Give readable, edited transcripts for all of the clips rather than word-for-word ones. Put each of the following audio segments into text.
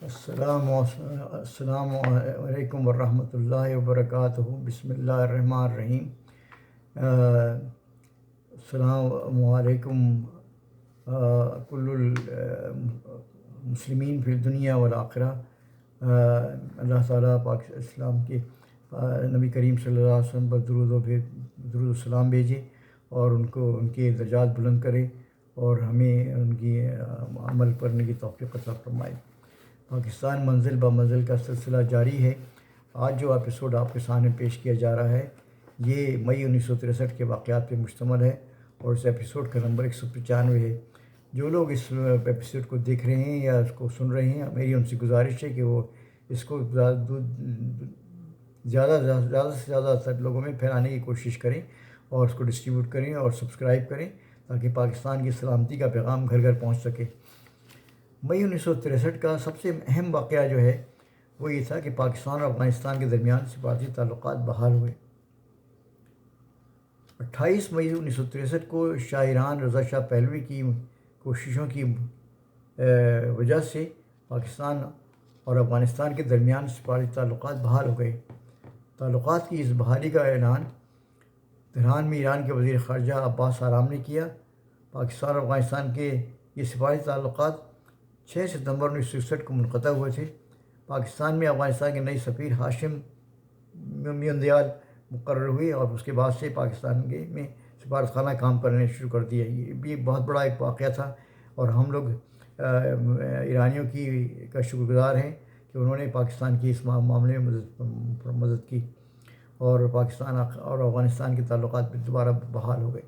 السلام علیکم ورحمۃ اللہ وبرکاتہ۔ بسم اللہ الرحمن الرحیم۔ السلام علیکم کل المسلمین فی الدنیا والآخرہ۔ اللہ تعالیٰ پاک اسلام کے نبی کریم صلی اللہ علیہ وسلم پر درود و السلام بھیجے اور ان کے درجات بلند کرے اور ہمیں ان کی عمل کرنے کی توفیق عطا فرمائے۔ پاکستان منزل بہ منزل کا سلسلہ جاری ہے۔ آج جو ایپیسوڈ آپ کے سامنے پیش کیا جا رہا ہے یہ مئی 1963 کے واقعات پہ مشتمل ہے اور اس ایپیسوڈ کا نمبر 195 ہے۔ جو لوگ اس ایپیسوڈ کو دیکھ رہے ہیں یا اس کو سن رہے ہیں، میری ان سے گزارش ہے کہ وہ اس کو زیادہ سے زیادہ لوگوں میں پھیلانے کی کوشش کریں اور اس کو ڈسٹریبیوٹ کریں اور سبسکرائب کریں تاکہ پاکستان کی سلامتی کا پیغام گھر گھر پہنچ سکے۔ مئی 1963 کا سب سے اہم واقعہ جو ہے وہ یہ تھا کہ پاکستان اور افغانستان کے درمیان سفارتی تعلقات بحال ہوئے۔ 28 مئی 1963 کو شاہ ایران رضا شاہ پہلوی کی کوششوں کی وجہ سے پاکستان اور افغانستان کے درمیان سفارتی تعلقات بحال ہو گئے۔ تعلقات کی اس بحالی کا اعلان تہران میں ایران کے وزیر خارجہ عباس آرام نے کیا۔ پاکستان اور افغانستان کے یہ سفارتی تعلقات 6 ستمبر 1961 کو منقطع ہوئے تھے۔ پاکستان میں افغانستان کے نئے سفیر ہاشم میوندیال مقرر ہوئے اور اس کے بعد سے پاکستان میں سفارت خانہ کام کرنے شروع کر دیا۔ یہ بھی بہت بڑا ایک واقعہ تھا اور ہم لوگ ایرانیوں کا شکر گزار ہیں کہ انہوں نے پاکستان کی اس معاملے میں مدد کی اور پاکستان اور افغانستان کے تعلقات دوبارہ بحال ہو گئے۔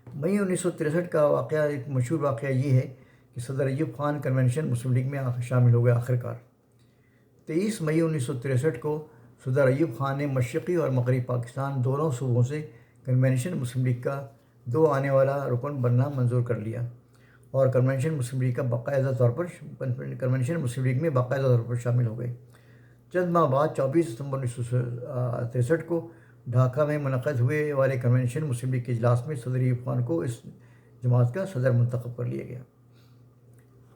مئی 1963 کا واقعہ ایک مشہور واقعہ یہ ہے کہ صدر ایوب خان کنونشن مسلم لیگ میں شامل ہو گئے آخرکار۔ 23 مئی 1963 کو صدر ایوب خان نے مشرقی اور مغربی پاکستان دونوں صوبوں سے کنونشن مسلم لیگ کا 2 آنے والا رکن بننا منظور کر لیا اور کنونشن مسلم لیگ میں باقاعدہ طور پر شامل ہو گئے۔ چند ماہ بعد 24 ستمبر 1963 کو ڈھاکہ میں منعقد ہوئے والے کنونشن مسلم لیگ کے اجلاس میں صدر ایوب خان کو اس جماعت کا صدر منتخب کر لیا گیا۔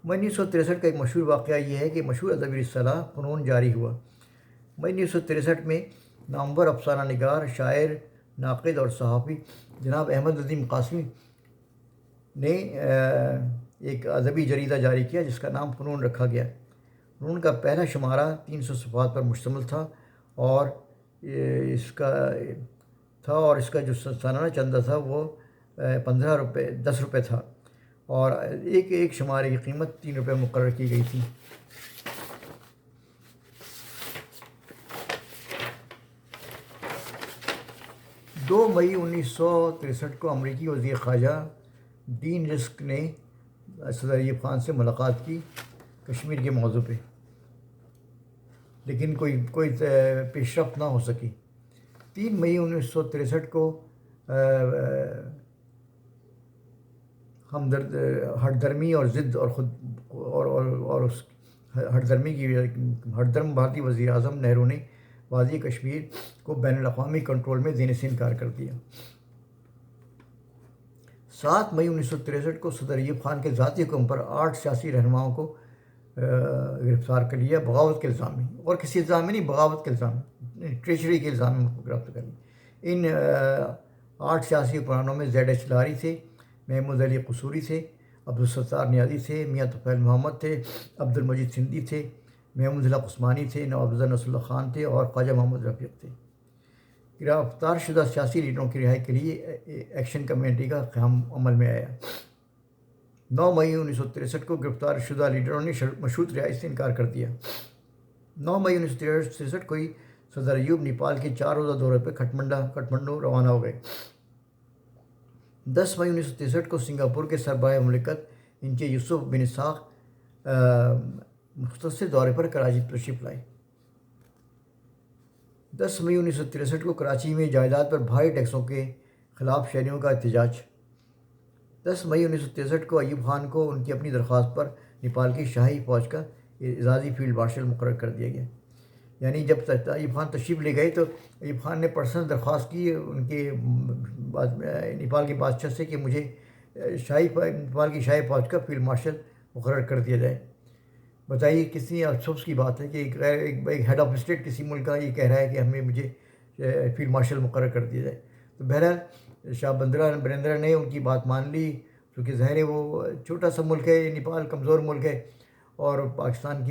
مئی 1963 کا ایک مشہور واقعہ یہ ہے کہ مشہور ادبی رسالہ فنون جاری ہوا۔ مئی 1963 میں نامور افسانہ نگار، شاعر، ناقد اور صحافی جناب احمد ندیم قاسمی نے ایک ادبی جریدہ جاری کیا جس کا نام فنون رکھا گیا۔ فنون کا پہلا شمارہ 300 صفحات پر مشتمل تھا اور اس کا جو سالانہ چندہ تھا وہ 10 روپے تھا اور ایک شمارے کی قیمت 3 روپے مقرر کی گئی تھی۔ دو مئی 1963 کو امریکی وزیر خارجہ ڈین رسک نے صدر ایوب خان سے ملاقات کی کشمیر کے موضوع پہ، لیکن کوئی پیش رفت نہ ہو سکی۔ 3 مئی 1963 کو ہردرمی اور ضد اور اس ہردرم بھارتی وزیر اعظم نہرو نے وادی کشمیر کو بین الاقوامی کنٹرول میں دینے سے انکار کر دیا۔ 7 مئی 1963 کو صدر ایوب خان کے ذاتی حکم پر 8 سیاسی رہنماؤں کو گرفتار کر لیا بغاوت کے الزام میں، اور کسی الزام میں نہیں، بغاوت کے الزام میں، ٹریچری کے الزام میں گرفتار کر لیا۔ ان 8 سیاسی حکمرانوں میں زید ایچ لاری تھے، محمود علی قصوری تھے، عبدالستار نیازی تھے، میاں طفیل محمد تھے، عبدالمجید سندھی تھے، محمود الحق عثمانی تھے، نواب نصر اللہ خان تھے اور خواجہ محمد رفیق تھے۔ گرفتار شدہ سیاسی لیڈروں کی رہائی کے لیے ایکشن کمیٹی کا قیام عمل میں آیا۔ 9 مئی 1963 کو گرفتار شدہ لیڈروں نے مشروط رہائی سے انکار کر دیا۔ 9 مئی 1963 کو ہی صدر ایوب نیپال کے 4 روزہ دورے پر کٹھمنڈو روانہ ہو گئے۔ 10 مئی 1963 کو سنگاپور کے سربراہ مملکت انچے یوسف بن اسحاق مختصر دورے پر کراچی تشریف لائے۔ 10 مئی 1963 کو کراچی میں جائیداد پر بھاری ٹیکسوں کے خلاف شہریوں کا احتجاج۔ 10 مئی 1963 کو ایوب خان کو ان کی اپنی درخواست پر نیپال کی شاہی فوج کا اعزازی فیلڈ مارشل مقرر کر دیا گیا۔ یعنی جب ایوب خان تشریف لے گئے تو ایوب خان نے پرسنل درخواست کی ان کے نیپال کے بادشاہ سے کہ مجھے نیپال کی شاہی فوج کا فیلڈ مارشل مقرر کر دیا جائے۔ بتائیے کتنی افسوس کی بات ہے کہ ایک ہیڈ آف اسٹیٹ کسی ملک کا یہ کہہ رہا ہے کہ مجھے فیلڈ مارشل مقرر کر دیا جائے۔ تو بہرحال شاہ برندرا نے ان کی بات مان لی، کیونکہ ظاہر ہے وہ چھوٹا سا ملک ہے، نیپال کمزور ملک ہے اور پاکستان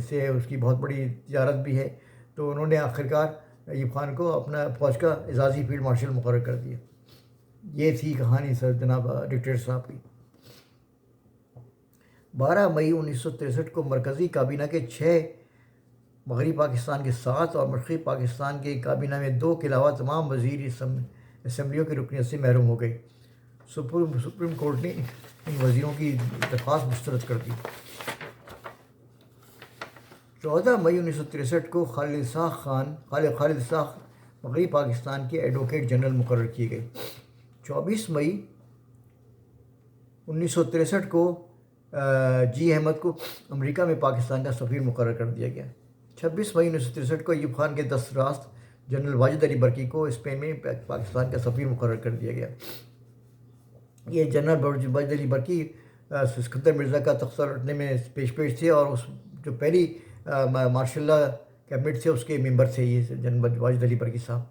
سے اس کی بہت بڑی تجارت بھی ہے، تو انہوں نے آخرکار ایوب خان کو اپنا فوج کا اعزازی فیلڈ مارشل مقرر کر دیا۔ یہ تھی کہانی سر جناب ڈکٹیٹر صاحب کی۔ 12 مئی 1963 کو مرکزی کابینہ کے 6، مغربی پاکستان کے 7 اور مشرقی پاکستان کے کابینہ میں 2 کے علاوہ تمام وزیر اسمبلیوں کی رکنیت سے محروم ہو گئے۔ سپریم کورٹ نے ان وزیروں کی درخواست مسترد کر دی۔ 14 مئی 1963 کو خالد اسحاق مغربی پاکستان کے ایڈوکیٹ جنرل مقرر کیے گئے۔ 24 مئی 1963 کو جی احمد کو امریکہ میں پاکستان کا سفیر مقرر کر دیا گیا۔ 26 مئی 1963 کو ایوب خان کے دست راست جنرل واجد علی برقی کو اسپین میں پاکستان کا سفیر مقرر کر دیا گیا۔ یہ جنرل واجد علی برقی اسکندر مرزا کا تختہ لوٹنے میں پیش تھے اور اس جو پہلی مارشل لا کیبنٹ تھے اس کے ممبر تھے یہ جنرل واجد علی برقی صاحب۔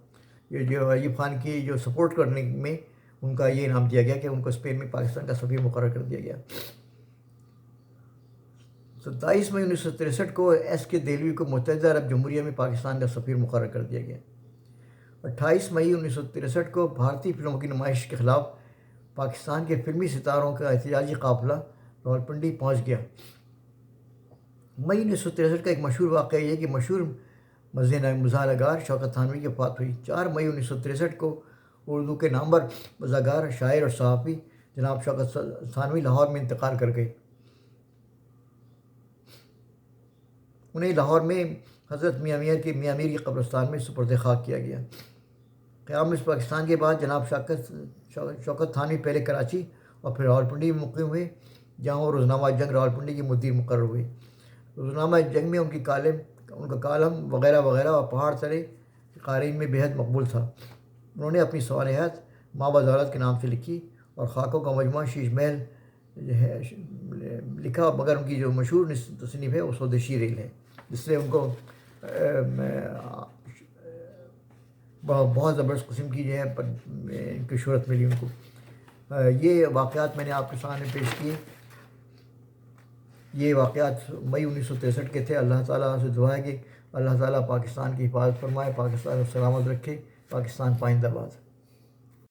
یہ جو ایوب خان کی جو سپورٹ کرنے میں ان کا یہ انعام دیا گیا کہ ان کو اسپین میں پاکستان کا سفیر مقرر کر دیا گیا۔ 27 مئی 1963 کو ایس کے دہلوی کو متحدہ عرب جمہوریہ میں پاکستان کا سفیر مقرر کر دیا گیا۔ 28 مئی 1963 کو بھارتی فلموں کی نمائش کے خلاف پاکستان کے فلمی ستاروں کا احتجاجی قافلہ راولپنڈی پہنچ گیا۔ مئی 1963 کا ایک مشہور واقعہ یہ کہ مشہور مزاح نگار شوکت تھانوی کی وفات ہوئی۔ 4 مئی 1963 کو اردو کے نامور مزاح نگار، شاعر اور صحافی جناب شوکت تھانوی لاہور میں انتقال کر گئے۔ انہیں لاہور میں حضرت میاں میر کی قبرستان میں سپرد خاک کیا گیا۔ قیام پاکستان کے بعد جناب شوکت تھانوی پہلے کراچی اور پھر راولپنڈی میں مقیم ہوئے، جہاں وہ روزنامہ جنگ راولپنڈی کے مدیر مقرر ہوئے۔ روزنامہ جنگ میں ان کا کالم وغیرہ وغیرہ اور پہاڑ تلے قارئین میں بےحد مقبول تھا۔ انہوں نے اپنی سوانحات ماں بدولت کے نام سے لکھی اور خاکوں کا مجموعہ شیش محل لکھا، مگر ان کی جو مشہور تصنیف ہے وہ سودیشی ریل ہے، جس سے ان کو بہت زبردست قسم کی جو ہے ان کی شہرت ملی ان کو۔ یہ واقعات میں نے آپ کے سامنے پیش کیے۔ یہ واقعات مئی 1963 کے تھے۔ اللہ تعالیٰ سے دعا ہے کہ اللہ تعالیٰ پاکستان کی حفاظت فرمائے، پاکستان کو سلامت رکھے۔ پاکستان پائندہ باد۔